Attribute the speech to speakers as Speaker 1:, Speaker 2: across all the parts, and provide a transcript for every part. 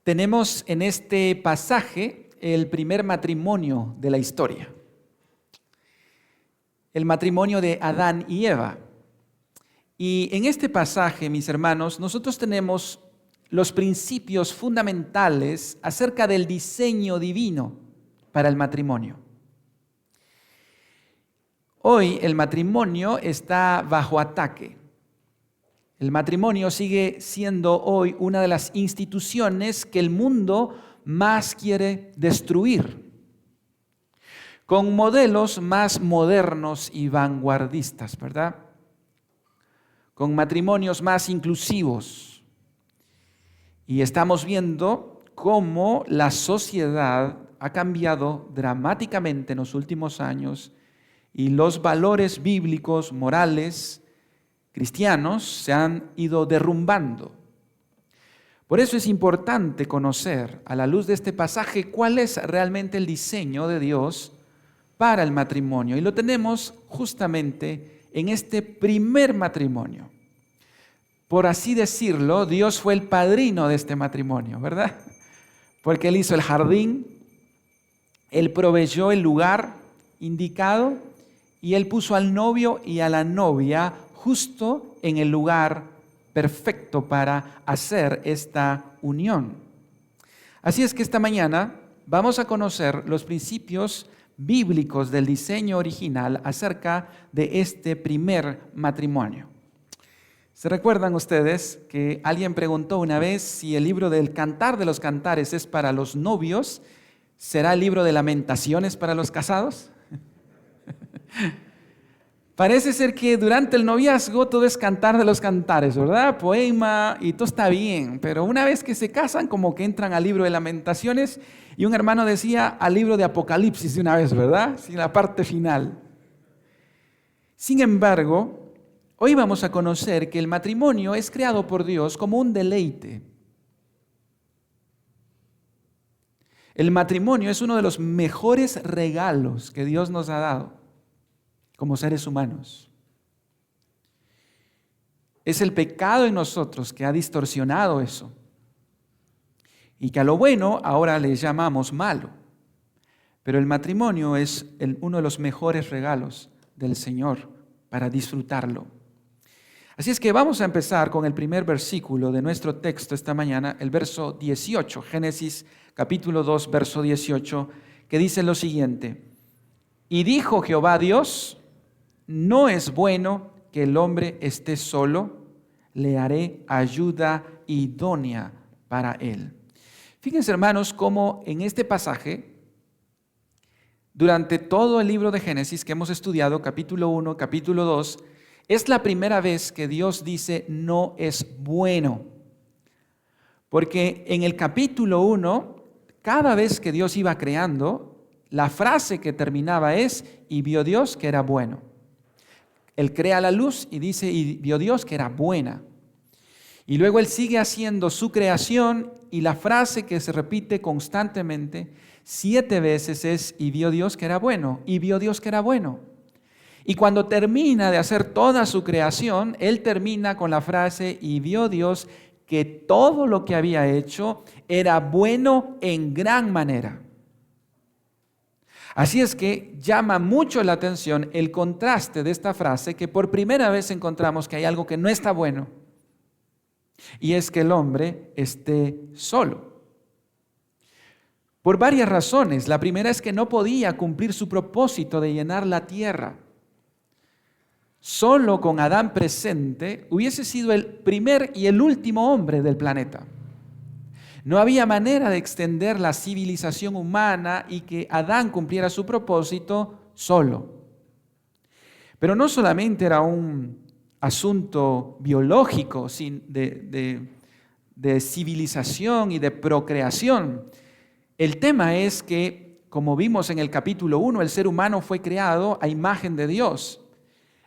Speaker 1: Tenemos en este pasaje el primer matrimonio de la historia. El matrimonio de Adán y Eva. Y en este pasaje, mis hermanos, nosotros tenemos los principios fundamentales acerca del diseño divino para el matrimonio. Hoy el matrimonio está bajo ataque. El matrimonio sigue siendo hoy una de las instituciones que el mundo más quiere destruir, con modelos más modernos y vanguardistas, ¿verdad? Con matrimonios más inclusivos. Y estamos viendo cómo la sociedad ha cambiado dramáticamente en los últimos años y los valores bíblicos, morales, cristianos se han ido derrumbando. Por eso es importante conocer, a la luz de este pasaje, cuál es realmente el diseño de Dios para el matrimonio. Y lo tenemos justamente en este primer matrimonio. Por así decirlo, Dios fue el padrino de este matrimonio, ¿verdad? Porque Él hizo el jardín, Él proveyó el lugar indicado y Él puso al novio y a la novia justo en el lugar perfecto para hacer esta unión. Así es que esta mañana vamos a conocer los principios bíblicos del diseño original acerca de este primer matrimonio. ¿Se recuerdan ustedes que alguien preguntó una vez si el libro del Cantar de los Cantares es para los novios? ¿Será el libro de Lamentaciones para los casados? Parece ser que durante el noviazgo todo es cantar de los cantares, ¿verdad? Poema y todo está bien, pero una vez que se casan como que entran al libro de Lamentaciones y un hermano decía al libro de Apocalipsis de una vez, ¿verdad? Sin la parte final. Sin embargo, hoy vamos a conocer que el matrimonio es creado por Dios como un deleite. El matrimonio es uno de los mejores regalos que Dios nos ha dado como seres humanos. Es el pecado en nosotros que ha distorsionado eso y que a lo bueno ahora le llamamos malo. Pero el matrimonio es uno de los mejores regalos del Señor para disfrutarlo. Así es que vamos a empezar con el primer versículo de nuestro texto esta mañana, el verso 18, Génesis capítulo 2, verso 18, que dice lo siguiente: Y dijo Jehová Dios: No es bueno que el hombre esté solo, le haré ayuda idónea para él. Fíjense, hermanos, cómo en este pasaje, durante todo el libro de Génesis que hemos estudiado, capítulo 1, capítulo 2, es la primera vez que Dios dice no es bueno. Porque en el capítulo 1, cada vez que Dios iba creando, la frase que terminaba es: y vio Dios que era bueno. Él crea la luz y dice: y vio Dios que era buena. Y luego Él sigue haciendo su creación y la frase que se repite constantemente 7 veces es: y vio Dios que era bueno, y vio Dios que era bueno. Y cuando termina de hacer toda su creación, Él termina con la frase: y vio Dios que todo lo que había hecho era bueno en gran manera. Así es que llama mucho la atención el contraste de esta frase, que por primera vez encontramos que hay algo que no está bueno, y es que el hombre esté solo. Por varias razones. La primera es que no podía cumplir su propósito de llenar la tierra. Solo con Adán presente hubiese sido el primer y el último hombre del planeta. No había manera de extender la civilización humana y que Adán cumpliera su propósito solo. Pero no solamente era un asunto biológico de civilización y de procreación. El tema es que, como vimos en el capítulo 1, el ser humano fue creado a imagen de Dios.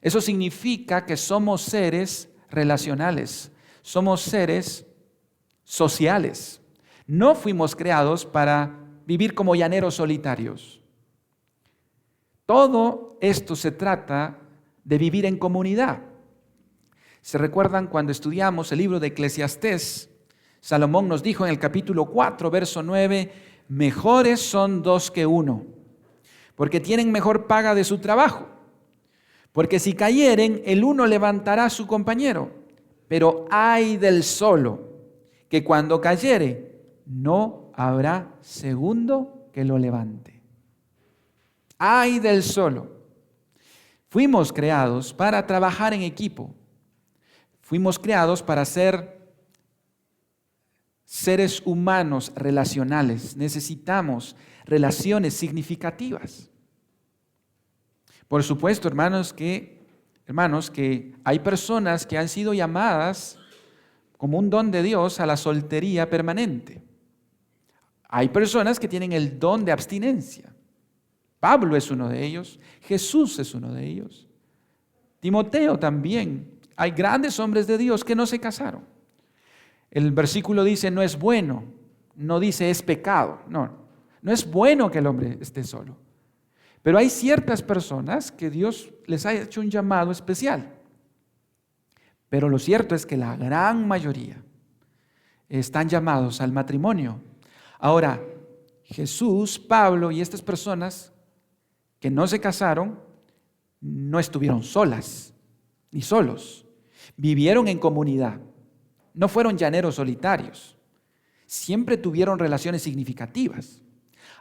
Speaker 1: Eso significa que somos seres relacionales, somos seres sociales. No fuimos creados para vivir como llaneros solitarios. Todo esto se trata de vivir en comunidad. ¿Se recuerdan cuando estudiamos el libro de Eclesiastés? Salomón nos dijo en el capítulo 4, verso 9, mejores son dos que uno, porque tienen mejor paga de su trabajo. Porque si cayeren, el uno levantará a su compañero, pero ay del solo, que cuando cayere, no habrá segundo que lo levante. Ay del solo. Fuimos creados para trabajar en equipo. Fuimos creados para ser seres humanos relacionales. Necesitamos relaciones significativas. Por supuesto, hermanos, que hay personas que han sido llamadas como un don de Dios a la soltería permanente. Hay personas que tienen el don de abstinencia. Pablo es uno de ellos, Jesús es uno de ellos, Timoteo también. Hay grandes hombres de Dios que no se casaron. El versículo dice, no es bueno, no dice es pecado, no es bueno que el hombre esté solo. Pero hay ciertas personas que Dios les ha hecho un llamado especial. Pero lo cierto es que la gran mayoría están llamados al matrimonio. Ahora, Jesús, Pablo y estas personas que no se casaron, no estuvieron solas ni solos. Vivieron en comunidad. No fueron llaneros solitarios. Siempre tuvieron relaciones significativas.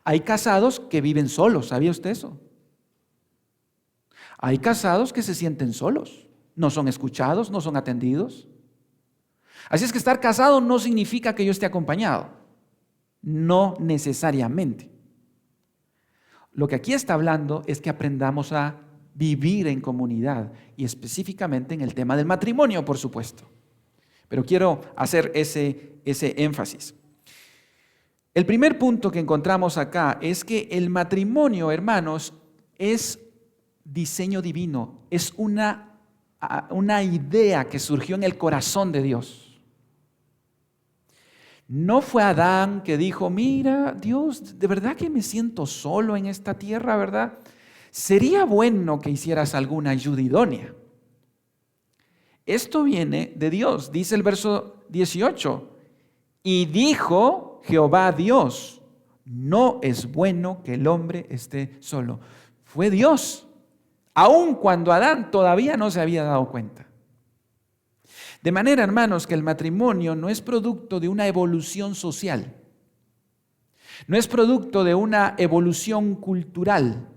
Speaker 1: Hay casados que viven solos, ¿sabía usted eso? Hay casados que se sienten solos, no son escuchados, no son atendidos. Así es que estar casado no significa que yo esté acompañado, no necesariamente. Lo que aquí está hablando es que aprendamos a vivir en comunidad y específicamente en el tema del matrimonio, por supuesto. Pero quiero hacer ese énfasis. El primer punto que encontramos acá es que el matrimonio, hermanos, es diseño divino, es una idea que surgió en el corazón de Dios. No fue Adán que dijo, mira, Dios, de verdad que me siento solo en esta tierra, ¿verdad? Sería bueno que hicieras alguna ayuda idónea. Esto viene de Dios, dice el verso 18, y dijo Jehová Dios, no es bueno que el hombre esté solo. Fue Dios, aun cuando Adán todavía no se había dado cuenta. De manera, hermanos, que el matrimonio no es producto de una evolución social, no es producto de una evolución cultural,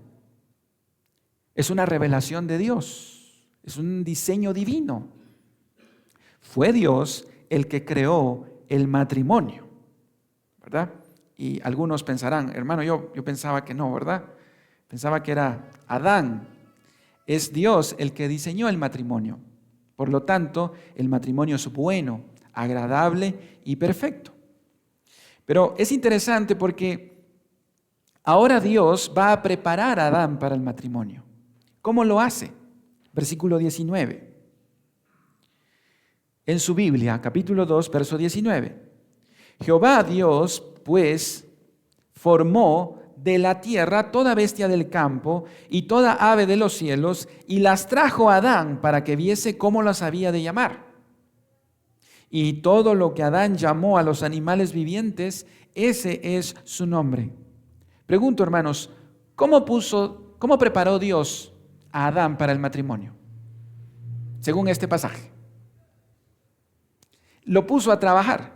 Speaker 1: es una revelación de Dios, es un diseño divino. Fue Dios el que creó el matrimonio, ¿verdad? Y algunos pensarán, hermano, yo pensaba que no, ¿verdad? Pensaba que era Adán. Es Dios el que diseñó el matrimonio. Por lo tanto, el matrimonio es bueno, agradable y perfecto. Pero es interesante porque ahora Dios va a preparar a Adán para el matrimonio. ¿Cómo lo hace? Versículo 19. En su Biblia, capítulo 2, verso 19. Jehová Dios, pues, formó de la tierra toda bestia del campo y toda ave de los cielos, y las trajo a Adán para que viese cómo las había de llamar. Y todo lo que Adán llamó a los animales vivientes, ese es su nombre. Pregunto, hermanos, ¿cómo preparó Dios a Adán para el matrimonio? Según este pasaje. Lo puso a trabajar.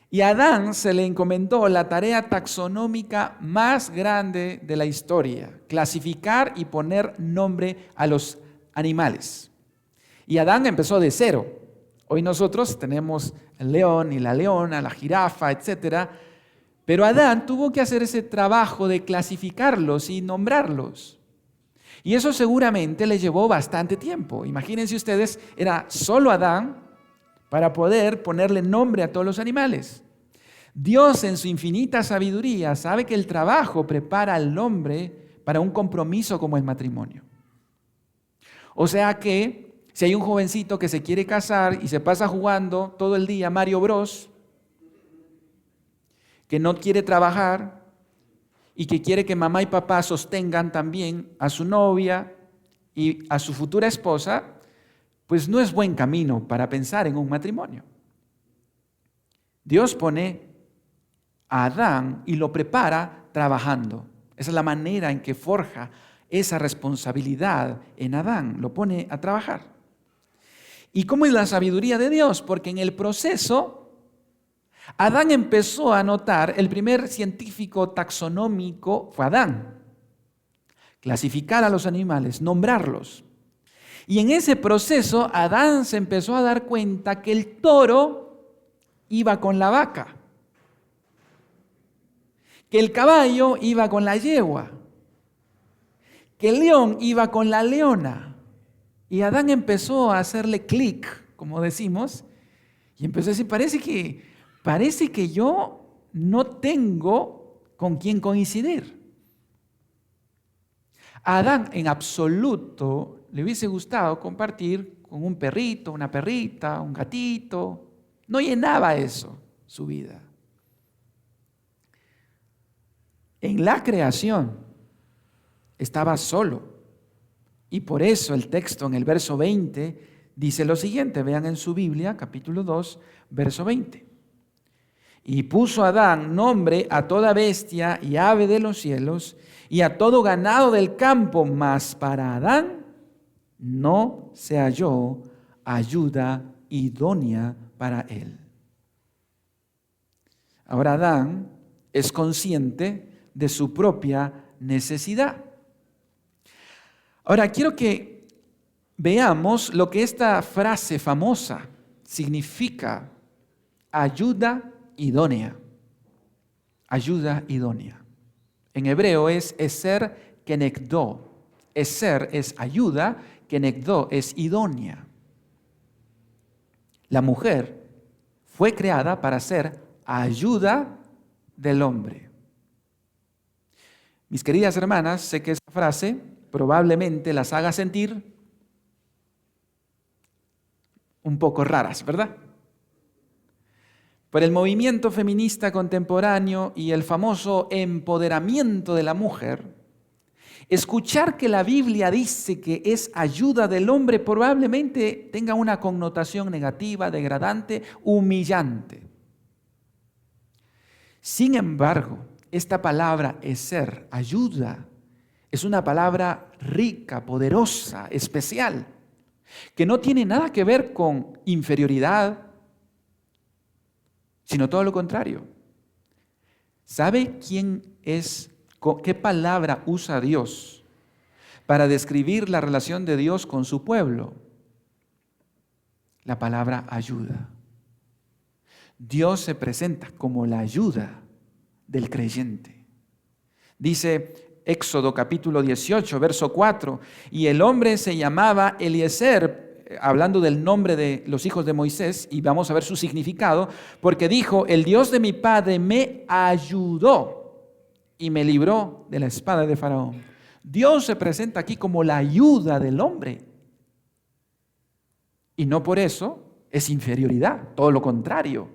Speaker 1: Y a Adán se le encomendó la tarea taxonómica más grande de la historia, clasificar y poner nombre a los animales. Y Adán empezó de cero. Hoy nosotros tenemos el león y la leona, la jirafa, etc. Pero Adán tuvo que hacer ese trabajo de clasificarlos y nombrarlos. Y eso seguramente le llevó bastante tiempo. Imagínense ustedes, era solo Adán para poder ponerle nombre a todos los animales. Dios en su infinita sabiduría sabe que el trabajo prepara al hombre para un compromiso como el matrimonio. O sea que si hay un jovencito que se quiere casar y se pasa jugando todo el día Mario Bros, que no quiere trabajar y que quiere que mamá y papá sostengan también a su novia y a su futura esposa, pues no es buen camino para pensar en un matrimonio. Dios pone a Adán y lo prepara trabajando. Esa es la manera en que forja esa responsabilidad en Adán, lo pone a trabajar. ¿Y cómo es la sabiduría de Dios? Porque en el proceso, Adán empezó a notar, el primer científico taxonómico fue Adán, clasificar a los animales, nombrarlos. Y en ese proceso, Adán se empezó a dar cuenta que el toro iba con la vaca, que el caballo iba con la yegua, que el león iba con la leona. Y Adán empezó a hacerle clic, como decimos, y empezó a decir, parece que yo no tengo con quién coincidir. A Adán en absoluto le hubiese gustado compartir con un perrito, una perrita, un gatito. No llenaba eso su vida. En la creación estaba solo. Y por eso el texto en el verso 20 dice lo siguiente. Vean en su Biblia, capítulo 2, verso 20. Y puso Adán nombre a toda bestia y ave de los cielos y a todo ganado del campo, mas para Adán no se halló ayuda idónea para él. Ahora Adán es consciente de su propia necesidad. Ahora quiero que veamos lo que esta frase famosa significa: ayuda idónea. Ayuda idónea. En hebreo es eser kenegdo. Eser es ayuda, kenegdo es idónea. La mujer fue creada para ser ayuda del hombre. Mis queridas hermanas, sé que esa frase probablemente las haga sentir un poco raras, ¿verdad? Por el movimiento feminista contemporáneo y el famoso empoderamiento de la mujer, escuchar que la Biblia dice que es ayuda del hombre probablemente tenga una connotación negativa, degradante, humillante. Sin embargo, esta palabra eser, ayuda, es una palabra rica, poderosa, especial, que no tiene nada que ver con inferioridad, sino todo lo contrario. ¿Sabe qué palabra usa Dios para describir la relación de Dios con su pueblo? La palabra ayuda. Dios se presenta como la ayuda del creyente. Dice Éxodo capítulo 18, verso 4, y el hombre se llamaba Eliezer, hablando del nombre de los hijos de Moisés, y vamos a ver su significado, porque dijo, el Dios de mi padre me ayudó y me libró de la espada de Faraón. Dios se presenta aquí como la ayuda del hombre. Y no por eso es inferioridad, todo lo contrario.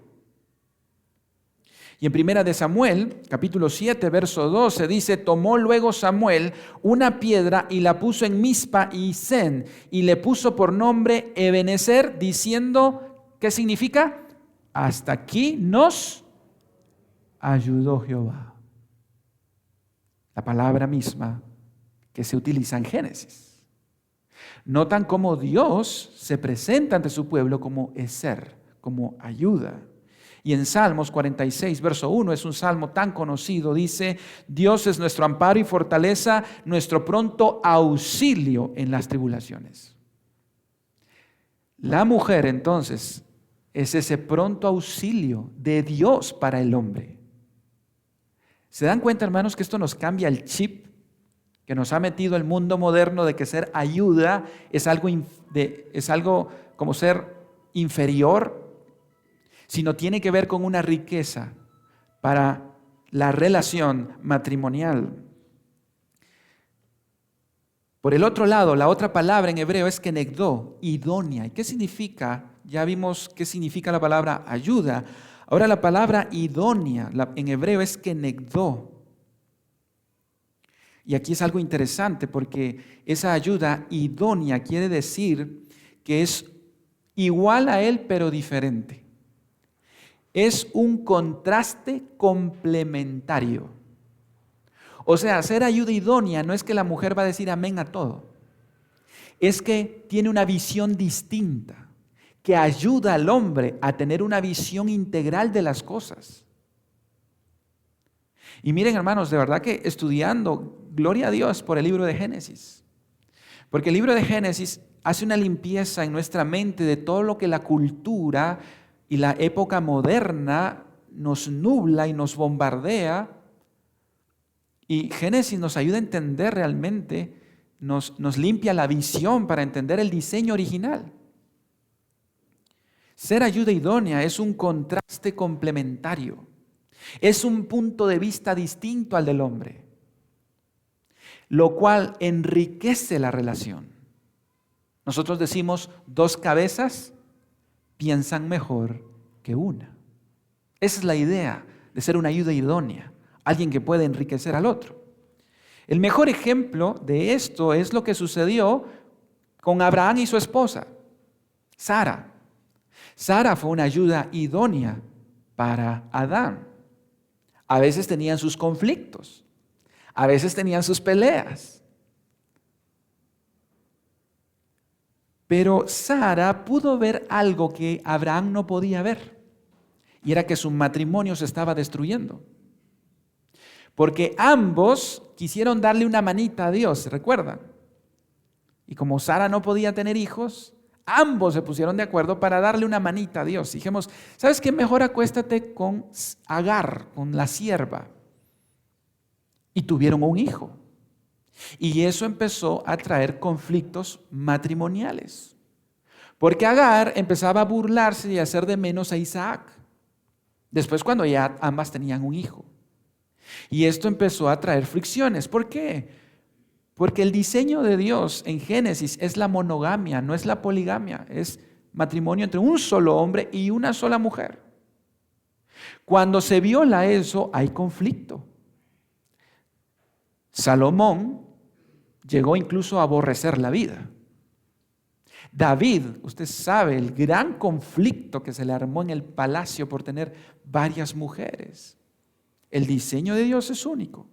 Speaker 1: Y en Primera de Samuel, capítulo 7, verso 12, dice, tomó luego Samuel una piedra y la puso en Mizpa y Sen, y le puso por nombre Ebenezer, diciendo, ¿qué significa? Hasta aquí nos ayudó Jehová. La palabra misma que se utiliza en Génesis. Notan cómo Dios se presenta ante su pueblo como Eser, como ayuda. Y en Salmos 46, verso 1, es un salmo tan conocido, dice, Dios es nuestro amparo y fortaleza, nuestro pronto auxilio en las tribulaciones. La mujer, entonces, es ese pronto auxilio de Dios para el hombre. ¿Se dan cuenta, hermanos, que esto nos cambia el chip que nos ha metido el mundo moderno de que ser ayuda es algo como ser inferior? Sino tiene que ver con una riqueza para la relación matrimonial. Por el otro lado, la otra palabra en hebreo es kenegdo, idónea. ¿Y qué significa? Ya vimos qué significa la palabra ayuda. Ahora la palabra idónea en hebreo es kenegdo. Y aquí es algo interesante porque esa ayuda idónea quiere decir que es igual a él pero diferente. Es un contraste complementario. O sea, ser ayuda idónea no es que la mujer va a decir amén a todo. Es que tiene una visión distinta, que ayuda al hombre a tener una visión integral de las cosas. Y miren, hermanos, de verdad que estudiando, gloria a Dios por el libro de Génesis. Porque el libro de Génesis hace una limpieza en nuestra mente de todo lo que la cultura y la época moderna nos nubla y nos bombardea. Y Génesis nos ayuda a entender realmente, nos limpia la visión para entender el diseño original. Ser ayuda idónea es un contraste complementario. Es un punto de vista distinto al del hombre, lo cual enriquece la relación. Nosotros decimos, 2 cabezas piensan mejor que una. Esa es la idea de ser una ayuda idónea, alguien que puede enriquecer al otro. El mejor ejemplo de esto es lo que sucedió con Abraham y su esposa, Sara. Sara fue una ayuda idónea para Adán. A veces tenían sus conflictos, a veces tenían sus peleas. Pero Sara pudo ver algo que Abraham no podía ver, y era que su matrimonio se estaba destruyendo. Porque ambos quisieron darle una manita a Dios, ¿recuerdan? Y como Sara no podía tener hijos, ambos se pusieron de acuerdo para darle una manita a Dios. Dijimos, ¿sabes qué? Mejor acuéstate con Agar, con la sierva. Y tuvieron un hijo. Y eso empezó a traer conflictos matrimoniales. Porque Agar empezaba a burlarse y a hacer de menos a Isaac. Después cuando ya ambas tenían un hijo. Y esto empezó a traer fricciones. ¿Por qué? Porque el diseño de Dios en Génesis es la monogamia, no es la poligamia. Es matrimonio entre un solo hombre y una sola mujer. Cuando se viola eso, hay conflicto. Salomón llegó incluso a aborrecer la vida. David, usted sabe, el gran conflicto que se le armó en el palacio por tener varias mujeres. El diseño de Dios es único.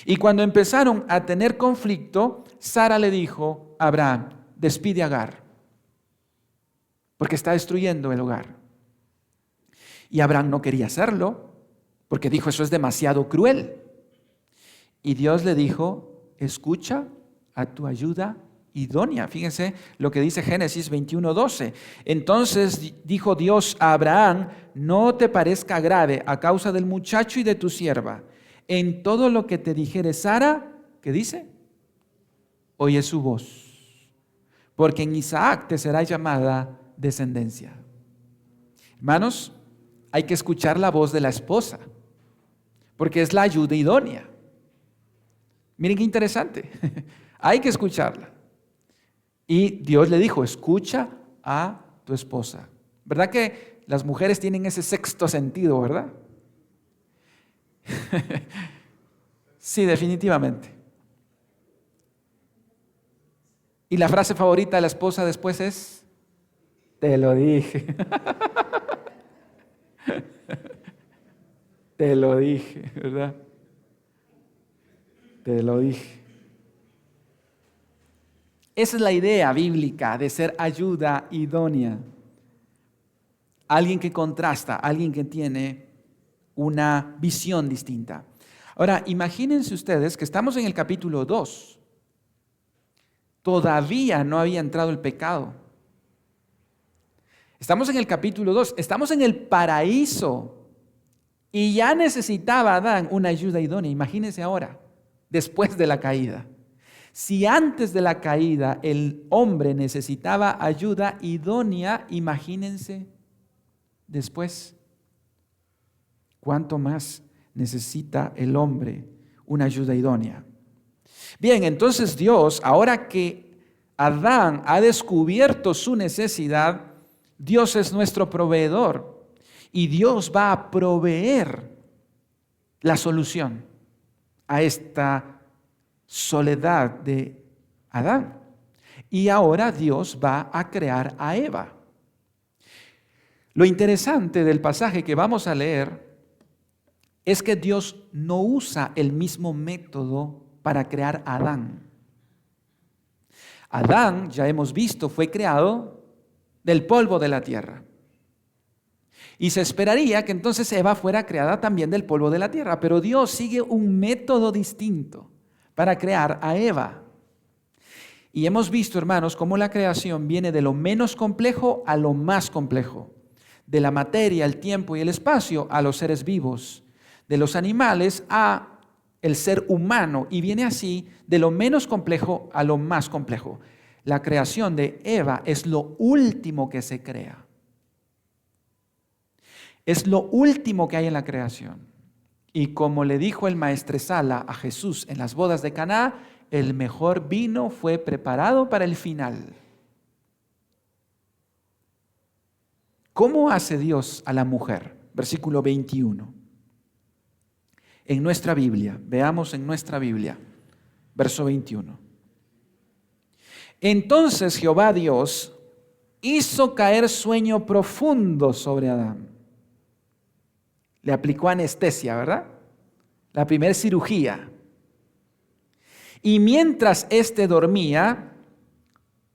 Speaker 1: Y cuando empezaron a tener conflicto, Sara le dijo a Abraham, despide a Agar, porque está destruyendo el hogar. Y Abraham no quería hacerlo, porque dijo, eso es demasiado cruel. Y Dios le dijo, escucha a tu ayuda idónea. Fíjense lo que dice Génesis 21:12. Entonces dijo Dios a Abraham, no te parezca grave a causa del muchacho y de tu sierva. En todo lo que te dijere Sara, ¿qué dice? Oye su voz, porque en Isaac te será llamada descendencia. Hermanos, hay que escuchar la voz de la esposa, porque es la ayuda idónea. Miren qué interesante, hay que escucharla. Y Dios le dijo, escucha a tu esposa. ¿Verdad que las mujeres tienen ese sexto sentido, verdad? Sí, definitivamente. Y la frase favorita de la esposa después es, te lo dije. Te lo dije, ¿verdad? Te lo dije. Esa es la idea bíblica de ser ayuda idónea. Alguien que contrasta, alguien que tiene una visión distinta. Ahora, imagínense ustedes que estamos en el capítulo 2. Todavía no había entrado el pecado. Estamos en el capítulo 2, estamos en el paraíso y ya necesitaba Adán una ayuda idónea. Imagínense ahora, después de la caída. Si antes de la caída el hombre necesitaba ayuda idónea, imagínense después. ¿Cuánto más necesita el hombre una ayuda idónea? Bien, entonces Dios, ahora que Adán ha descubierto su necesidad, Dios es nuestro proveedor y Dios va a proveer la solución a esta soledad de Adán. Y ahora Dios va a crear a Eva. Lo interesante del pasaje que vamos a leer es que Dios no usa el mismo método para crear a Adán. Adán, ya hemos visto, fue creado del polvo de la tierra. Y se esperaría que entonces Eva fuera creada también del polvo de la tierra, pero Dios sigue un método distinto para crear a Eva. Y hemos visto, hermanos, cómo la creación viene de lo menos complejo a lo más complejo, de la materia, el tiempo y el espacio a los seres vivos, de los animales a el ser humano, y viene así de lo menos complejo a lo más complejo. La creación de Eva es lo último que se crea. Es lo último que hay en la creación. Y como le dijo el maestresala a Jesús en las bodas de Caná, el mejor vino fue preparado para el final. ¿Cómo hace Dios a la mujer? Versículo 21. En nuestra Biblia, veamos en nuestra Biblia, verso 21. Entonces Jehová Dios hizo caer sueño profundo sobre Adán. Le aplicó anestesia, ¿verdad? La primera cirugía. Y mientras éste dormía,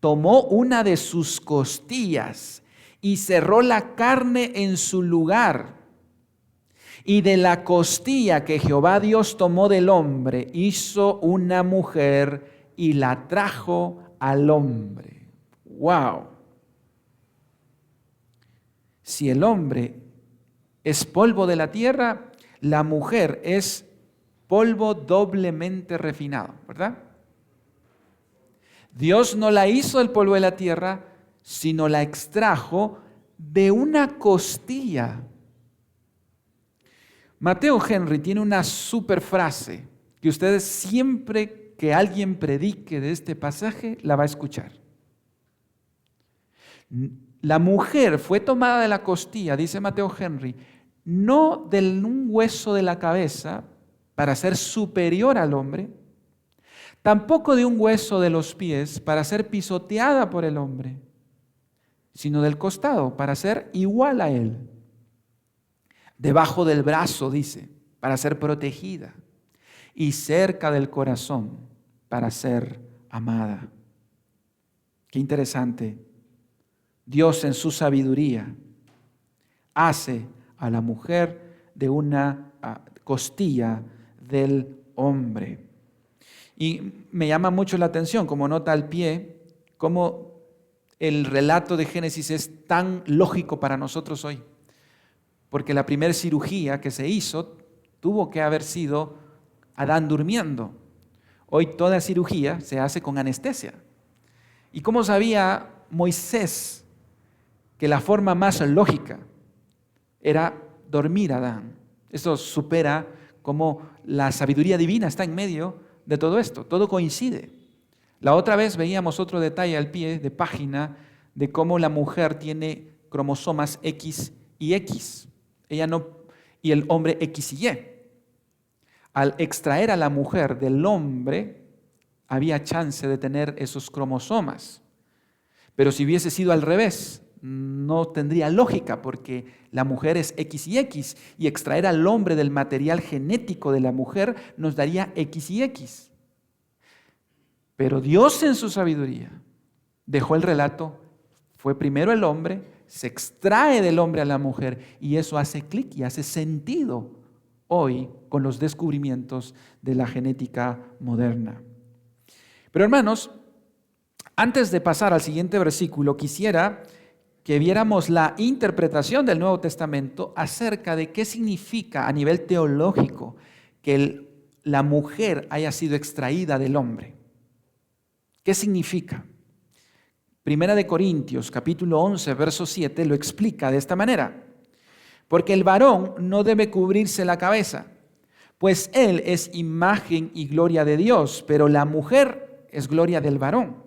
Speaker 1: tomó una de sus costillas y cerró la carne en su lugar. Y de la costilla que Jehová Dios tomó del hombre, hizo una mujer y la trajo al hombre. ¡Wow! Si el hombre es polvo de la tierra, la mujer es polvo doblemente refinado, ¿verdad? Dios no la hizo del polvo de la tierra, sino la extrajo de una costilla. Mateo Henry tiene una super frase que ustedes siempre que alguien predique de este pasaje la va a escuchar. La mujer fue tomada de la costilla, dice Mateo Henry, no de un hueso de la cabeza para ser superior al hombre, tampoco de un hueso de los pies para ser pisoteada por el hombre, sino del costado para ser igual a él. Debajo del brazo, dice, para ser protegida, y cerca del corazón para ser amada. Qué interesante. Dios en su sabiduría hace a la mujer de una costilla del hombre. Y me llama mucho la atención, como nota al pie, cómo el relato de Génesis es tan lógico para nosotros hoy. Porque la primera cirugía que se hizo tuvo que haber sido Adán durmiendo. Hoy toda cirugía se hace con anestesia. ¿Y cómo sabía Moisés que la forma más lógica era dormir a Adán? Eso supera cómo la sabiduría divina está en medio de todo esto. Todo coincide. La otra vez veíamos otro detalle al pie de página de cómo la mujer tiene cromosomas X y X. Ella no, y el hombre X y Y. Al extraer a la mujer del hombre, había chance de tener esos cromosomas. Pero si hubiese sido al revés, no tendría lógica, porque la mujer es X y X, y extraer al hombre del material genético de la mujer nos daría X y X. Pero Dios en su sabiduría dejó el relato, fue primero el hombre, se extrae del hombre a la mujer, y eso hace clic y hace sentido hoy con los descubrimientos de la genética moderna. Pero hermanos, antes de pasar al siguiente versículo, quisiera que viéramos la interpretación del Nuevo Testamento acerca de qué significa a nivel teológico que la mujer haya sido extraída del hombre. ¿Qué significa? Primera de Corintios, capítulo 11, verso 7, lo explica de esta manera. Porque el varón no debe cubrirse la cabeza, pues él es imagen y gloria de Dios, pero la mujer es gloria del varón.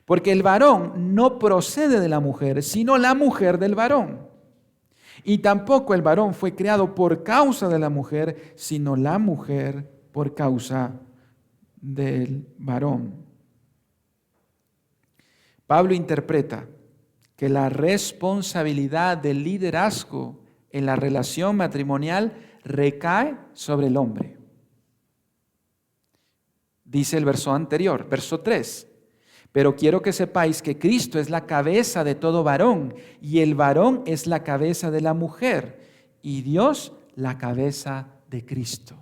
Speaker 1: Porque el varón no procede de la mujer, sino la mujer del varón. Y tampoco el varón fue creado por causa de la mujer, sino la mujer por causa del varón. Pablo interpreta que la responsabilidad del liderazgo en la relación matrimonial recae sobre el hombre. Dice el verso anterior, verso 3. Pero quiero que sepáis que Cristo es la cabeza de todo varón, y el varón es la cabeza de la mujer, y Dios la cabeza de Cristo.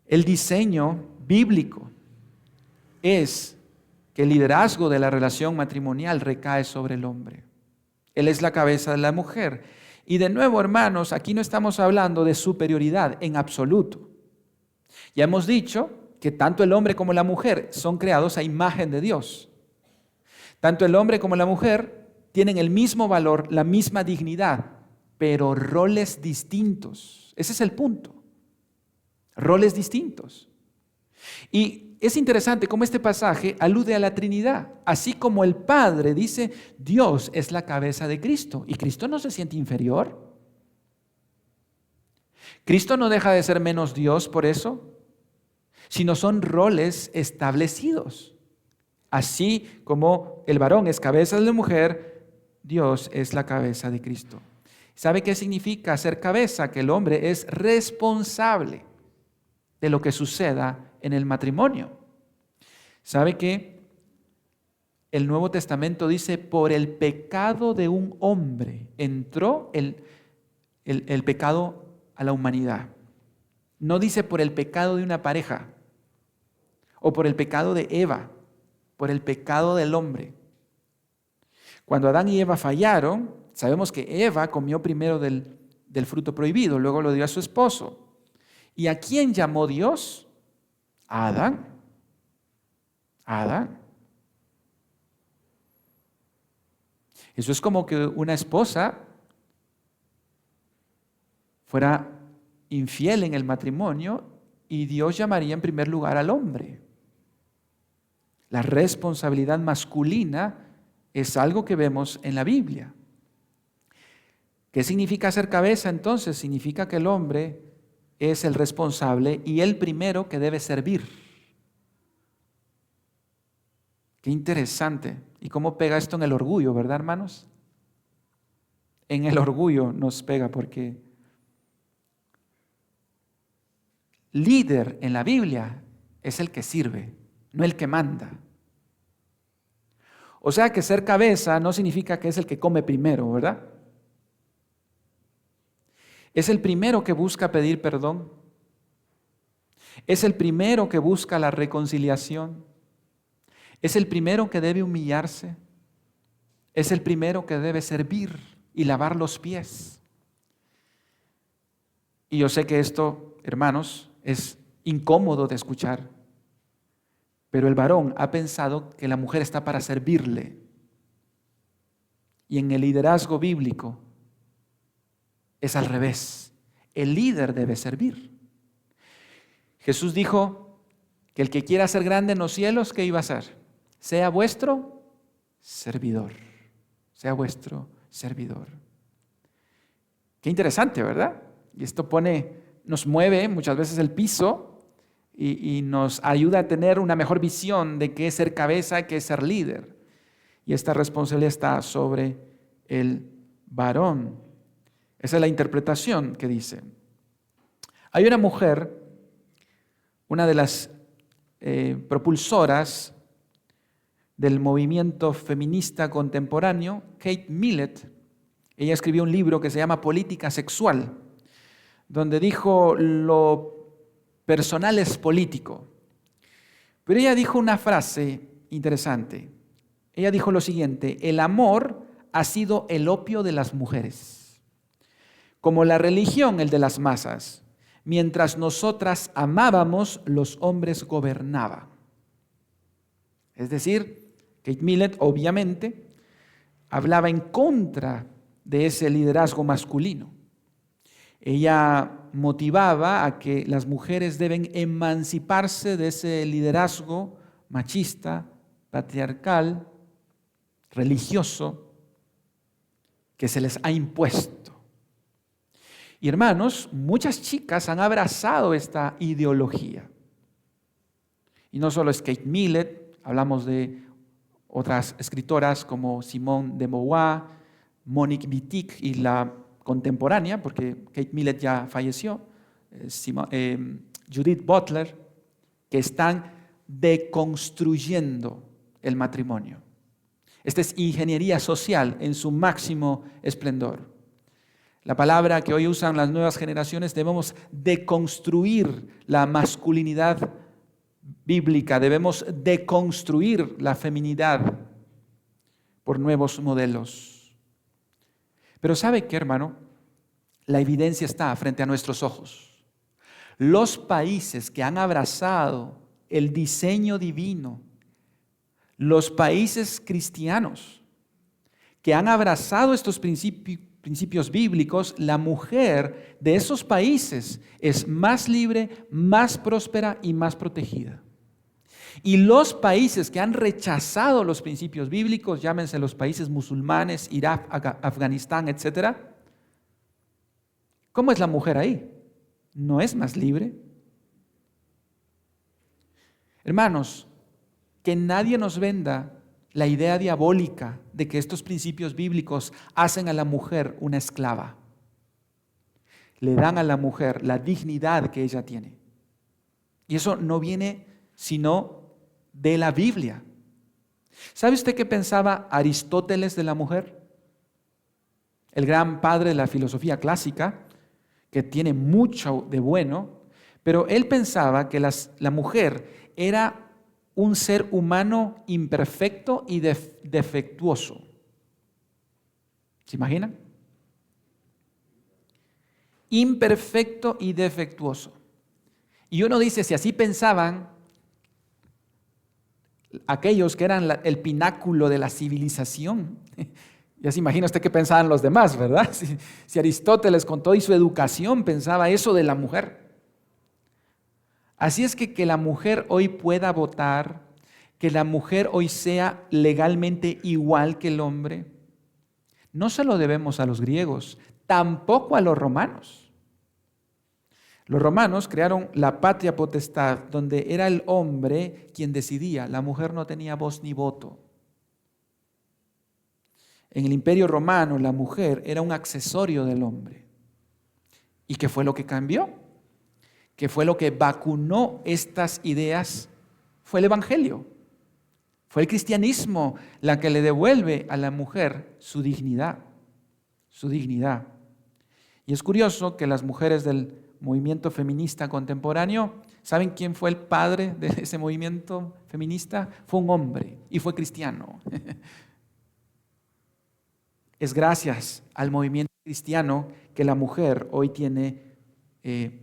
Speaker 1: El diseño bíblico es que el liderazgo de la relación matrimonial recae sobre el hombre. Él es la cabeza de la mujer. Y de nuevo, hermanos, aquí no estamos hablando de superioridad en absoluto. Ya hemos dicho que tanto el hombre como la mujer son creados a imagen de Dios. Tanto el hombre como la mujer tienen el mismo valor, la misma dignidad, pero roles distintos. Ese es el punto. Roles distintos. Y es interesante cómo este pasaje alude a la Trinidad. Así como el Padre dice, Dios es la cabeza de Cristo. ¿Y Cristo no se siente inferior? ¿Cristo no deja de ser menos Dios por eso? Sino son roles establecidos. Así como el varón es cabeza de la mujer, Dios es la cabeza de Cristo. ¿Sabe qué significa ser cabeza? Que el hombre es responsable de lo que suceda en el matrimonio. ¿Sabe que el Nuevo Testamento dice, por el pecado de un hombre entró el pecado a la humanidad? No dice por el pecado de una pareja o por el pecado de Eva, por el pecado del hombre. Cuando Adán y Eva fallaron, sabemos que Eva comió primero del fruto prohibido, luego lo dio a su esposo. ¿Y a quién llamó Dios? A Adán. A Adán. Eso es como que una esposa fuera infiel en el matrimonio y Dios llamaría en primer lugar al hombre. La responsabilidad masculina es algo que vemos en la Biblia. ¿Qué significa ser cabeza entonces? Significa que el hombre es el responsable y el primero que debe servir. Qué interesante. ¿Y cómo pega esto en el orgullo, verdad, hermanos? En el orgullo nos pega porque líder en la Biblia es el que sirve, no el que manda. O sea que ser cabeza no significa que es el que come primero, ¿verdad? Es el primero que busca pedir perdón. Es el primero que busca la reconciliación. Es el primero que debe humillarse. Es el primero que debe servir y lavar los pies. Y yo sé que esto, hermanos, es incómodo de escuchar, pero el varón ha pensado que la mujer está para servirle. Y en el liderazgo bíblico es al revés. El líder debe servir. Jesús dijo que el que quiera ser grande en los cielos, ¿qué iba a hacer? Sea vuestro servidor. Sea vuestro servidor. Qué interesante, ¿verdad? Y esto nos mueve muchas veces el piso y nos ayuda a tener una mejor visión de qué es ser cabeza, qué es ser líder. Y esta responsabilidad está sobre el varón. Esa es la interpretación que dice. Hay una mujer, una de las propulsoras del movimiento feminista contemporáneo, Kate Millett. Ella escribió un libro que se llama Política Sexual, donde dijo lo personal es político. Pero ella dijo una frase interesante. Ella dijo lo siguiente: el amor ha sido el opio de las mujeres, como la religión el de las masas. Mientras nosotras amábamos, los hombres gobernaban. Es decir, Kate Millett obviamente hablaba en contra de ese liderazgo masculino. Ella motivaba a que las mujeres deben emanciparse de ese liderazgo machista, patriarcal, religioso, que se les ha impuesto. Y hermanos, muchas chicas han abrazado esta ideología. Y no solo es Kate Millett, Hablamos de otras escritoras como Simone de Beauvoir, Monique Wittig y la contemporánea, porque Kate Millett ya falleció, Judith Butler, que están deconstruyendo el matrimonio. Esta es ingeniería social en su máximo esplendor. La palabra que hoy usan las nuevas generaciones, debemos deconstruir la masculinidad bíblica, debemos deconstruir la feminidad por nuevos modelos. Pero ¿sabe qué, hermano? La evidencia está frente a nuestros ojos. Los países que han abrazado el diseño divino, los países cristianos que han abrazado estos principios bíblicos, la mujer de esos países es más libre, más próspera y más protegida. Y los países que han rechazado los principios bíblicos, llámense los países musulmanes, Irak, Afganistán, etc., ¿cómo es la mujer ahí? ¿No es más libre? Hermanos, que nadie nos venda la idea diabólica de que estos principios bíblicos hacen a la mujer una esclava. Le dan a la mujer la dignidad que ella tiene. Y eso no viene sino de la Biblia. ¿Sabe usted qué pensaba Aristóteles de la mujer? El gran padre de la filosofía clásica, que tiene mucho de bueno, pero él pensaba que la mujer era un ser humano imperfecto y defectuoso. ¿Se imaginan? Imperfecto y defectuoso. Y uno dice, si así pensaban aquellos que eran el pináculo de la civilización, ya se imagina usted qué pensaban los demás, ¿verdad? Si Aristóteles con toda su educación pensaba eso de la mujer. Así es que la mujer hoy pueda votar, que la mujer hoy sea legalmente igual que el hombre, no se lo debemos a los griegos, tampoco a los romanos. Los romanos crearon la patria potestad, donde era el hombre quien decidía, la mujer no tenía voz ni voto. En el Imperio Romano la mujer era un accesorio del hombre. ¿Y qué fue lo que cambió? ¿Qué fue lo que vacunó estas ideas? Fue el Evangelio. Fue el cristianismo la que le devuelve a la mujer su dignidad. Su dignidad. Y es curioso que las mujeres del movimiento feminista contemporáneo, ¿saben quién fue el padre de ese movimiento feminista? Fue un hombre y fue cristiano. Es gracias al movimiento cristiano que la mujer hoy tiene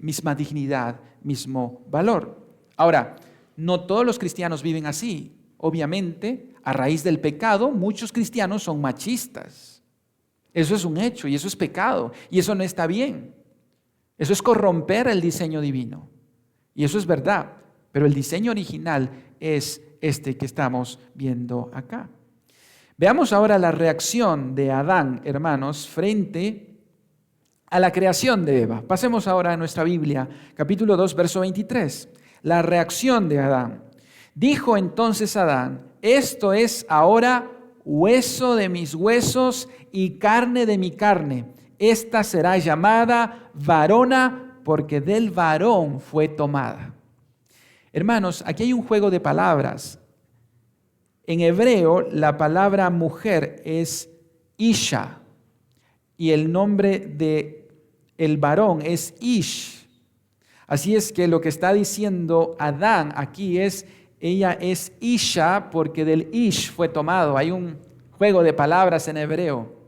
Speaker 1: misma dignidad, mismo valor. Ahora, no todos los cristianos viven así. Obviamente, a raíz del pecado, muchos cristianos son machistas. Eso es un hecho y eso es pecado y eso no está bien. Eso es corromper el diseño divino. Y eso es verdad, pero el diseño original es este que estamos viendo acá. Veamos ahora la reacción de Adán, hermanos, frente a la creación de Eva. Pasemos ahora a nuestra Biblia, capítulo 2, verso 23. La reacción de Adán. Dijo entonces Adán, esto es ahora hueso de mis huesos y carne de mi carne. Esta será llamada varona porque del varón fue tomada. Hermanos, aquí hay un juego de palabras. En hebreo, la palabra mujer es Isha y el nombre de el varón es Ish. Así es que lo que está diciendo Adán aquí es, ella es Isha porque del Ish fue tomado. Hay un juego de palabras en hebreo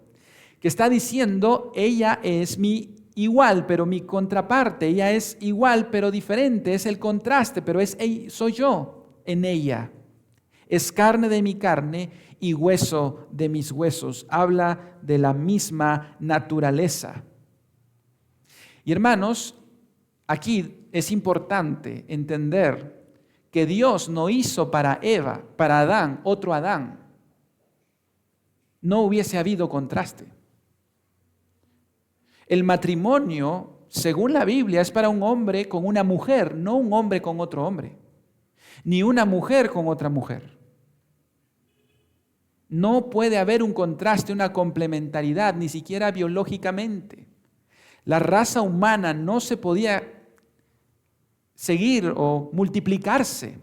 Speaker 1: que está diciendo, ella es mi igual, pero mi contraparte. Ella es igual, pero diferente. Es el contraste, pero soy yo en ella. Es carne de mi carne y hueso de mis huesos. Habla de la misma naturaleza. Y hermanos, aquí es importante entender que Dios no hizo para Eva, para Adán, otro Adán. No hubiese habido contraste. El matrimonio, según la Biblia, es para un hombre con una mujer, no un hombre con otro hombre, ni una mujer con otra mujer. No puede haber un contraste, una complementariedad, ni siquiera biológicamente. La raza humana no se podía seguir o multiplicarse.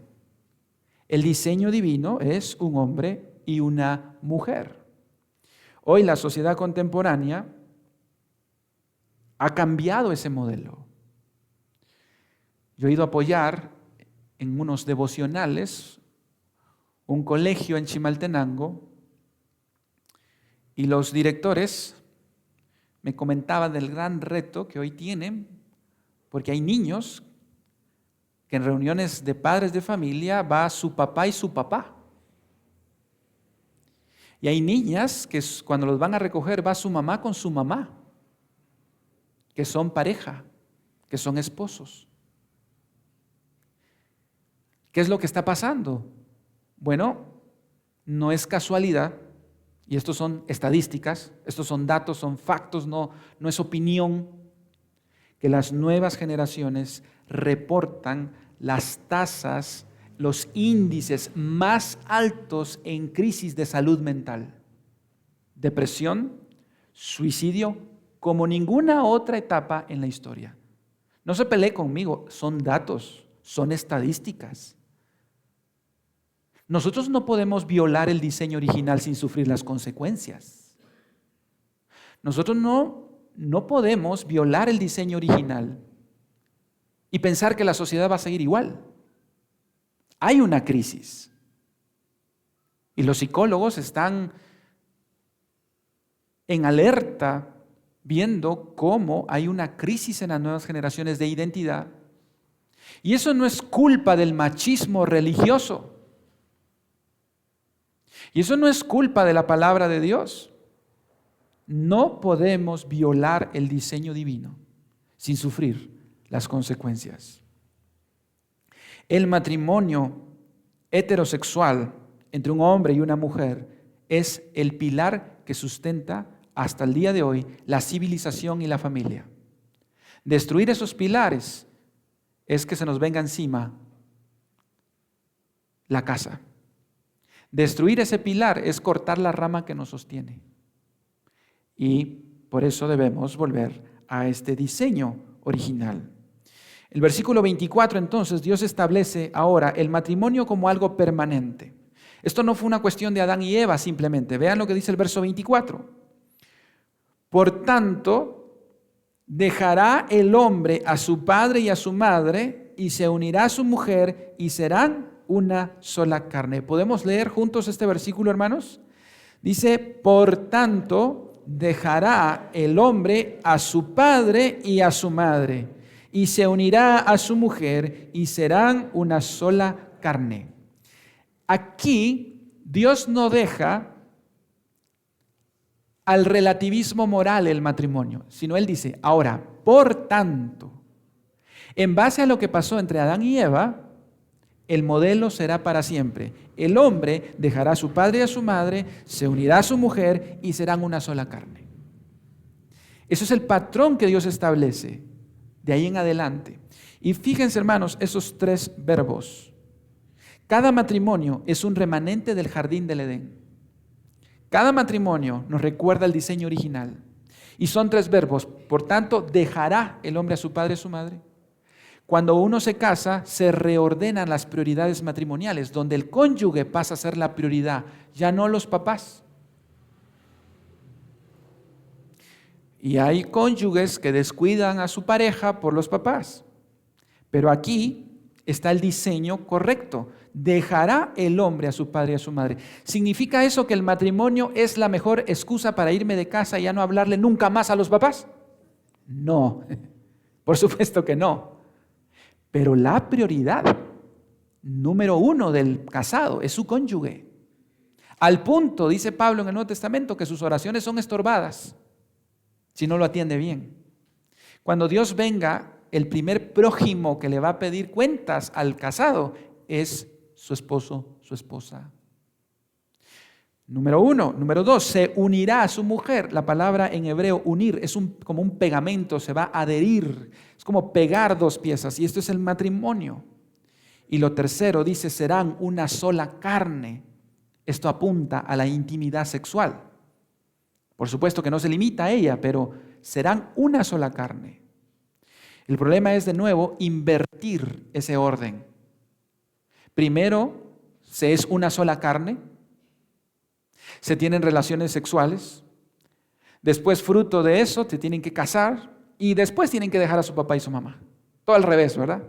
Speaker 1: El diseño divino es un hombre y una mujer. Hoy la sociedad contemporánea ha cambiado ese modelo. Yo he ido a apoyar en unos devocionales un colegio en Chimaltenango y los directores me comentaban del gran reto que hoy tienen, porque hay niños que en reuniones de padres de familia va su papá y su papá. Y hay niñas que cuando los van a recoger va su mamá con su mamá, que son pareja, que son esposos. ¿Qué es lo que está pasando? Bueno, no es casualidad, y estos son estadísticas, estos son datos, son factos, no es opinión, que las nuevas generaciones reportan las tasas, los índices más altos en crisis de salud mental, depresión, suicidio, como ninguna otra etapa en la historia. No se pelee conmigo, son datos, son estadísticas. Nosotros no podemos violar el diseño original sin sufrir las consecuencias. Nosotros no podemos violar el diseño original y pensar que la sociedad va a seguir igual. Hay una crisis. Y los psicólogos están en alerta viendo cómo hay una crisis en las nuevas generaciones de identidad. Y eso no es culpa del machismo religioso. Y eso no es culpa de la palabra de Dios. No podemos violar el diseño divino sin sufrir las consecuencias. El matrimonio heterosexual entre un hombre y una mujer es el pilar que sustenta hasta el día de hoy la civilización y la familia. Destruir esos pilares es que se nos venga encima la casa. Destruir ese pilar es cortar la rama que nos sostiene. Y por eso debemos volver a este diseño original. El versículo 24, entonces, Dios establece ahora el matrimonio como algo permanente. Esto no fue una cuestión de Adán y Eva simplemente. Vean lo que dice el verso 24. Por tanto, dejará el hombre a su padre y a su madre y se unirá a su mujer y serán una sola carne. ¿Podemos leer juntos este versículo, hermanos? Dice, por tanto, dejará el hombre a su padre y a su madre, y se unirá a su mujer, y serán una sola carne. Aquí, Dios no deja al relativismo moral el matrimonio, sino Él dice, ahora, por tanto, en base a lo que pasó entre Adán y Eva, el modelo será para siempre. El hombre dejará a su padre y a su madre, se unirá a su mujer y serán una sola carne. Eso es el patrón que Dios establece de ahí en adelante. Y fíjense, hermanos, esos tres verbos. Cada matrimonio es un remanente del jardín del Edén. Cada matrimonio nos recuerda el diseño original. Y son tres verbos. Por tanto, dejará el hombre a su padre y a su madre. Cuando uno se casa, se reordenan las prioridades matrimoniales, donde el cónyuge pasa a ser la prioridad, ya no los papás. Y hay cónyuges que descuidan a su pareja por los papás. Pero aquí está el diseño correcto. Dejará el hombre a su padre y a su madre. ¿Significa eso que el matrimonio es la mejor excusa para irme de casa y ya no hablarle nunca más a los papás? No, por supuesto que no. Pero la prioridad número uno del casado es su cónyuge. Al punto, dice Pablo en el Nuevo Testamento, que sus oraciones son estorbadas si no lo atiende bien. Cuando Dios venga, el primer prójimo que le va a pedir cuentas al casado es su esposo, su esposa. Número uno. Número dos, se unirá a su mujer. La palabra en hebreo unir es como un pegamento, se va a adherir. Es como pegar dos piezas y esto es el matrimonio. Y lo tercero dice, serán una sola carne. Esto apunta a la intimidad sexual. Por supuesto que no se limita a ella, pero serán una sola carne. El problema es, de nuevo, invertir ese orden. Primero, se es una sola carne, se tienen relaciones sexuales, después, fruto de eso, te tienen que casar y después tienen que dejar a su papá y su mamá. Todo al revés, ¿verdad?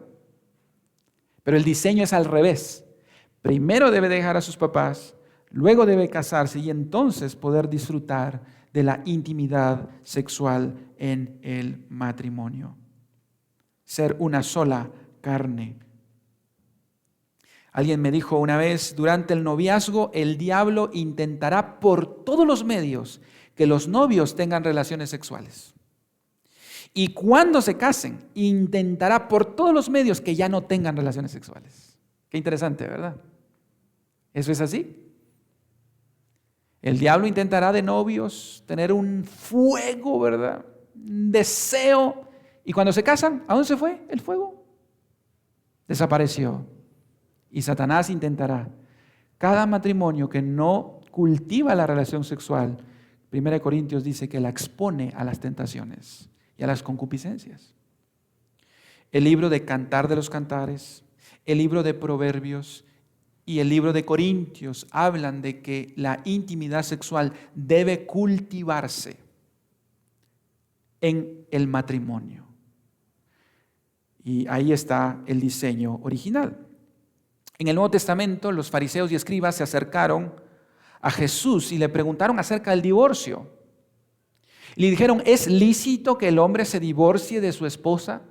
Speaker 1: Pero el diseño es al revés. Primero debe dejar a sus papás, luego debe casarse y entonces poder disfrutar de la intimidad sexual en el matrimonio. Ser una sola carne. Alguien me dijo una vez, durante el noviazgo, el diablo intentará por todos los medios que los novios tengan relaciones sexuales. Y cuando se casen, intentará por todos los medios que ya no tengan relaciones sexuales. Qué interesante, ¿verdad? ¿Eso es así? El diablo intentará de novios tener un fuego, ¿verdad? Un deseo. Y cuando se casan, ¿a dónde se fue el fuego? Desapareció. Y Satanás intentará. Cada matrimonio que no cultiva la relación sexual, 1 Corintios dice que la expone a las tentaciones y a las concupiscencias. El libro de Cantar de los Cantares, el libro de Proverbios y el libro de Corintios hablan de que la intimidad sexual debe cultivarse en el matrimonio. Y ahí está el diseño original. En el Nuevo Testamento, los fariseos y escribas se acercaron a Jesús y le preguntaron acerca del divorcio. Le dijeron, ¿es lícito que el hombre se divorcie de su esposa?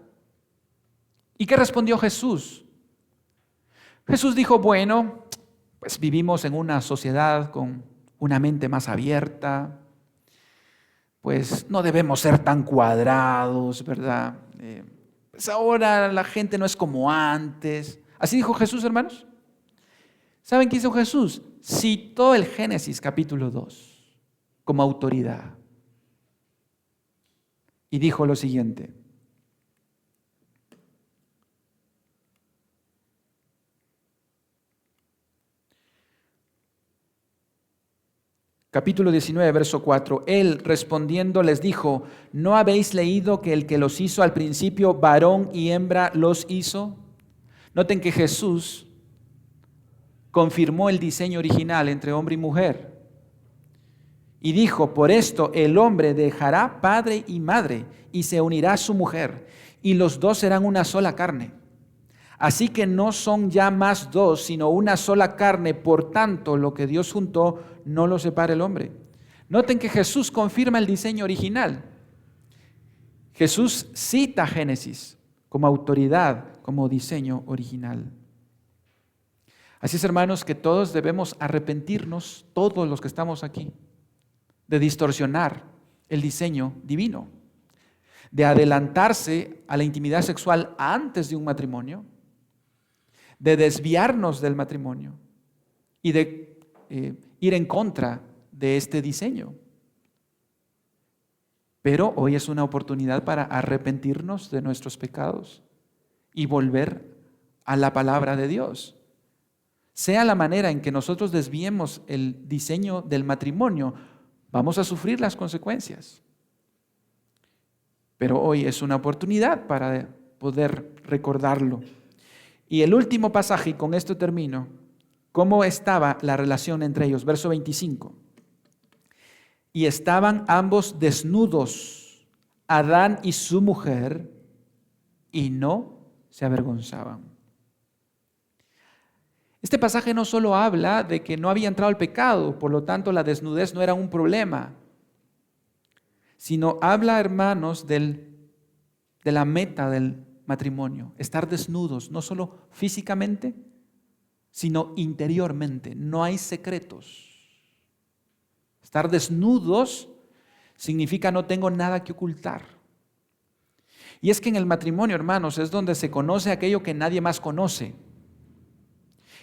Speaker 1: ¿Y qué respondió Jesús? Jesús dijo, bueno, pues vivimos en una sociedad con una mente más abierta, pues no debemos ser tan cuadrados, ¿verdad? Pues ahora la gente no es como antes. Así dijo Jesús, hermanos. ¿Saben qué hizo Jesús? Citó el Génesis capítulo 2 como autoridad. Y dijo lo siguiente. Capítulo 19, verso 4. Él respondiendo les dijo, ¿no habéis leído que el que los hizo al principio, varón y hembra, los hizo? Noten que Jesús confirmó el diseño original entre hombre y mujer. Y dijo, por esto el hombre dejará padre y madre y se unirá a su mujer, y los dos serán una sola carne. Así que no son ya más dos, sino una sola carne. Por tanto, lo que Dios juntó, no lo separa el hombre. Noten que Jesús confirma el diseño original. Jesús cita Génesis como autoridad, como diseño original. Así es, hermanos, que todos debemos arrepentirnos, todos los que estamos aquí, de distorsionar el diseño divino, de adelantarse a la intimidad sexual antes de un matrimonio, de desviarnos del matrimonio y de ir en contra de este diseño. Pero hoy es una oportunidad para arrepentirnos de nuestros pecados y volver a la palabra de Dios. Sea la manera en que nosotros desviemos el diseño del matrimonio, vamos a sufrir las consecuencias. Pero hoy es una oportunidad para poder recordarlo. Y el último pasaje, y con esto termino, ¿cómo estaba la relación entre ellos? Verso 25. Y estaban ambos desnudos, Adán y su mujer, y no se avergonzaban. Este pasaje no solo habla de que no había entrado el pecado, por lo tanto la desnudez no era un problema, sino habla, hermanos, de la meta del matrimonio, estar desnudos, no solo físicamente, sino interiormente. No hay secretos. Estar desnudos significa no tengo nada que ocultar. Y es que en el matrimonio, hermanos, es donde se conoce aquello que nadie más conoce.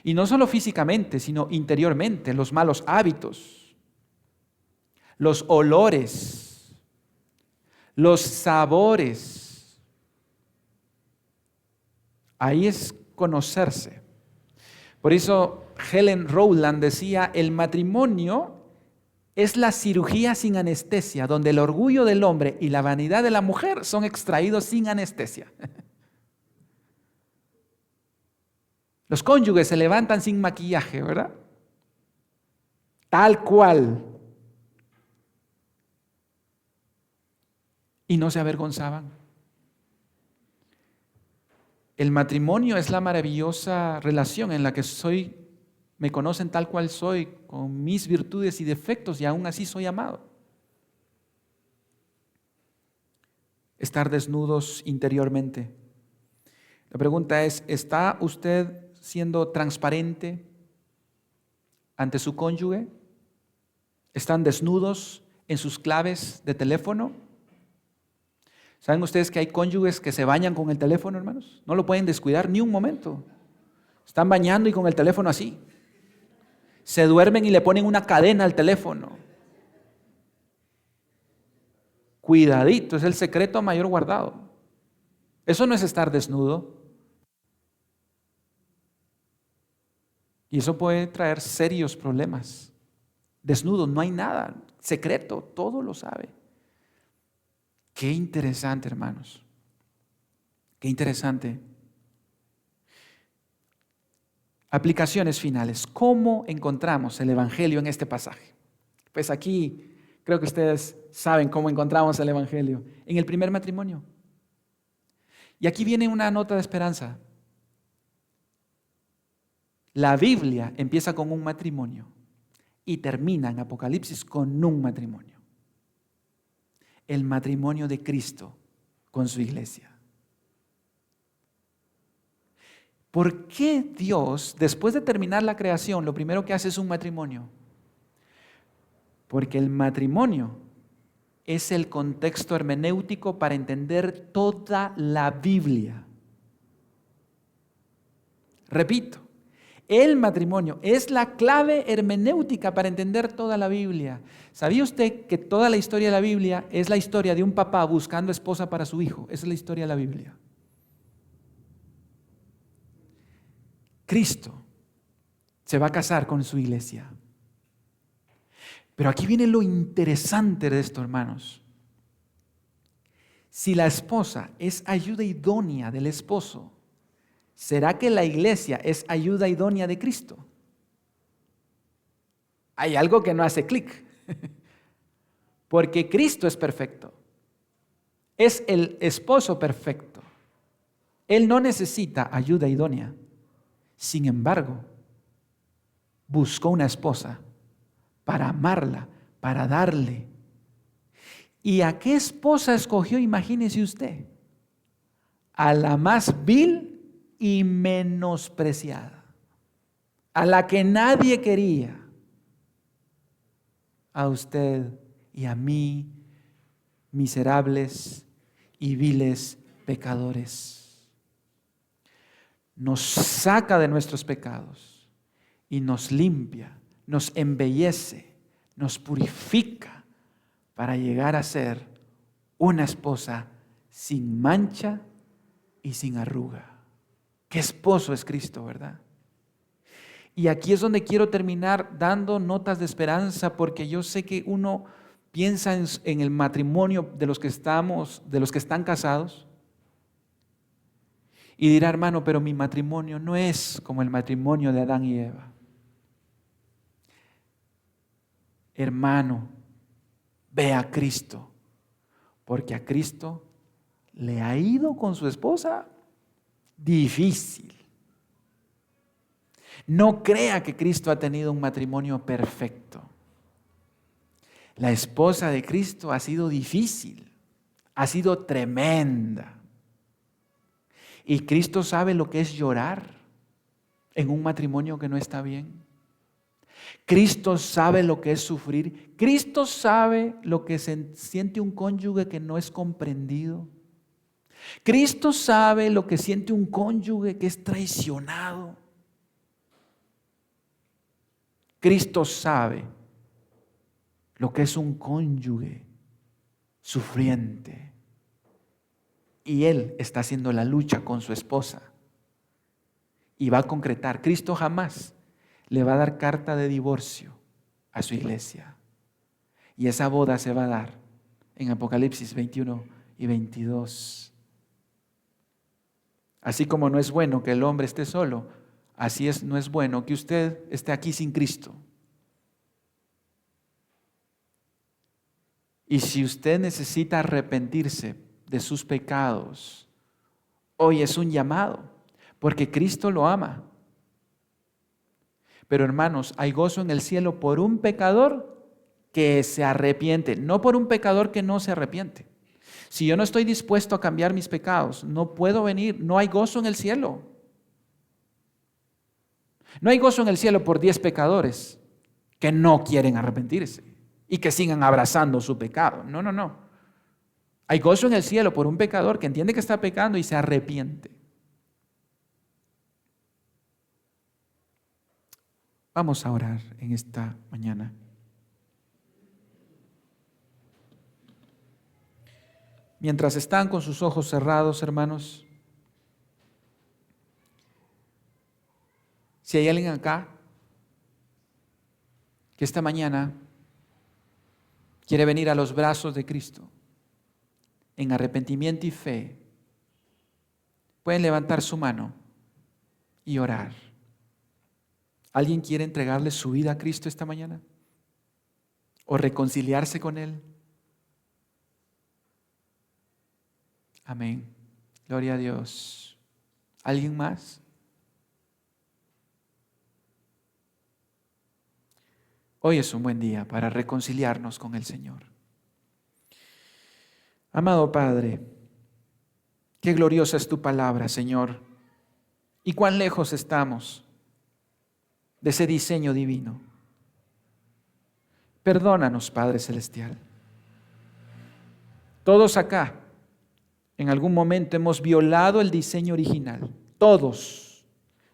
Speaker 1: Y no solo físicamente, sino interiormente, los malos hábitos, los olores, los sabores. Ahí es conocerse. Por eso Helen Rowland decía, el matrimonio es la cirugía sin anestesia, donde el orgullo del hombre y la vanidad de la mujer son extraídos sin anestesia. Los cónyuges se levantan sin maquillaje, ¿verdad? Tal cual. Y no se avergonzaban. El matrimonio es la maravillosa relación en la que me conocen tal cual soy, con mis virtudes y defectos, y aún así soy amado. Estar desnudos interiormente. La pregunta es, ¿está usted siendo transparente ante su cónyuge? ¿Están desnudos en sus claves de teléfono? ¿Saben ustedes que hay cónyuges que se bañan con el teléfono, hermanos? No lo pueden descuidar ni un momento. Están bañando y con el teléfono así. Se duermen y le ponen una cadena al teléfono. Cuidadito, es el secreto mayor guardado. Eso no es estar desnudo. Y eso puede traer serios problemas. Desnudo, no hay nada. Secreto, todo lo sabe. Qué interesante, hermanos. Qué interesante. Aplicaciones finales. ¿Cómo encontramos el Evangelio en este pasaje? Pues aquí creo que ustedes saben cómo encontramos el Evangelio. En el primer matrimonio. Y aquí viene una nota de esperanza. La Biblia empieza con un matrimonio y termina en Apocalipsis con un matrimonio. El matrimonio de Cristo con su iglesia. ¿Por qué Dios, después de terminar la creación, lo primero que hace es un matrimonio? Porque el matrimonio es el contexto hermenéutico para entender toda la Biblia. Repito, el matrimonio es la clave hermenéutica para entender toda la Biblia. ¿Sabía usted que toda la historia de la Biblia es la historia de un papá buscando esposa para su hijo? Esa es la historia de la Biblia. Cristo se va a casar con su iglesia. Pero aquí viene lo interesante de esto, hermanos. Si la esposa es ayuda idónea del esposo, ¿será que la iglesia es ayuda idónea de Cristo? Hay algo que no hace clic. Porque Cristo es perfecto. Es el esposo perfecto. Él no necesita ayuda idónea. Sin embargo, buscó una esposa para amarla, para darle. ¿Y a qué esposa escogió? Imagínese usted. A la más vil y menospreciada, a la que nadie quería, a usted y a mí, miserables y viles pecadores. Nos saca de nuestros pecados y nos limpia, nos embellece, nos purifica para llegar a ser una esposa sin mancha y sin arruga. Qué esposo es Cristo, ¿verdad? Y aquí es donde quiero terminar dando notas de esperanza, porque yo sé que uno piensa en el matrimonio de los que están casados, y dirá, hermano, pero mi matrimonio no es como el matrimonio de Adán y Eva. Hermano, ve a Cristo, porque a Cristo le ha ido con su esposa difícil. No crea que Cristo ha tenido un matrimonio perfecto. La esposa de Cristo ha sido difícil, ha sido tremenda. Y Cristo sabe lo que es llorar en un matrimonio que no está bien. Cristo sabe lo que es sufrir. Cristo sabe lo que se siente un cónyuge que no es comprendido. Cristo sabe lo que siente un cónyuge que es traicionado. Cristo sabe lo que es un cónyuge sufriente. Y Él está haciendo la lucha con su esposa. Y va a concretar. Cristo jamás le va a dar carta de divorcio a su iglesia. Y esa boda se va a dar en Apocalipsis 21 y 22. Así como no es bueno que el hombre esté solo, no es bueno que usted esté aquí sin Cristo. Y si usted necesita arrepentirse de sus pecados, hoy es un llamado, porque Cristo lo ama. Pero hermanos, hay gozo en el cielo por un pecador que se arrepiente, no por un pecador que no se arrepiente. Si yo no estoy dispuesto a cambiar mis pecados, no puedo venir, no hay gozo en el cielo. No hay gozo en el cielo por 10 pecadores que no quieren arrepentirse y que sigan abrazando su pecado. No, no, no. Hay gozo en el cielo por un pecador que entiende que está pecando y se arrepiente. Vamos a orar en esta mañana. Mientras están con sus ojos cerrados, hermanos, si hay alguien acá que esta mañana quiere venir a los brazos de Cristo en arrepentimiento y fe, pueden levantar su mano y orar. ¿Alguien quiere entregarle su vida a Cristo esta mañana? ¿O reconciliarse con Él? Amén. Gloria a Dios. ¿Alguien más? Hoy es un buen día para reconciliarnos con el Señor. Amado Padre, qué gloriosa es tu palabra, Señor, y cuán lejos estamos de ese diseño divino. Perdónanos, Padre Celestial. Todos acá, en algún momento hemos violado el diseño original, todos,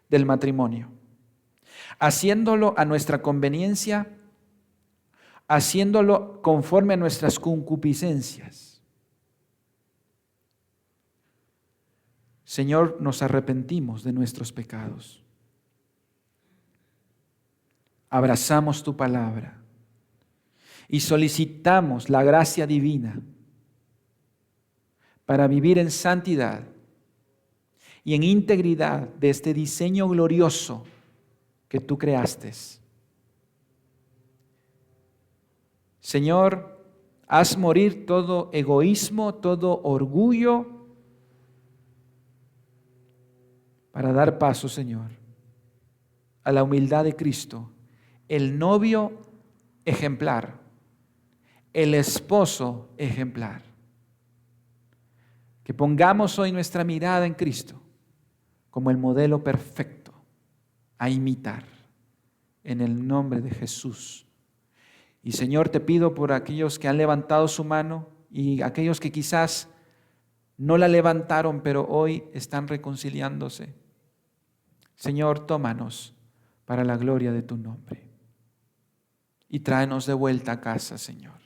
Speaker 1: del matrimonio, haciéndolo a nuestra conveniencia, haciéndolo conforme a nuestras concupiscencias. Señor, nos arrepentimos de nuestros pecados. Abrazamos tu palabra y solicitamos la gracia divina para vivir en santidad y en integridad de este diseño glorioso que tú creaste. Señor, haz morir todo egoísmo, todo orgullo, para dar paso, Señor, a la humildad de Cristo, el novio ejemplar, el esposo ejemplar. Que pongamos hoy nuestra mirada en Cristo como el modelo perfecto a imitar, en el nombre de Jesús. Y Señor, te pido por aquellos que han levantado su mano y aquellos que quizás no la levantaron, pero hoy están reconciliándose. Señor, tómanos para la gloria de tu nombre y tráenos de vuelta a casa, Señor.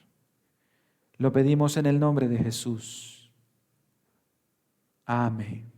Speaker 1: Lo pedimos en el nombre de Jesús. Amén.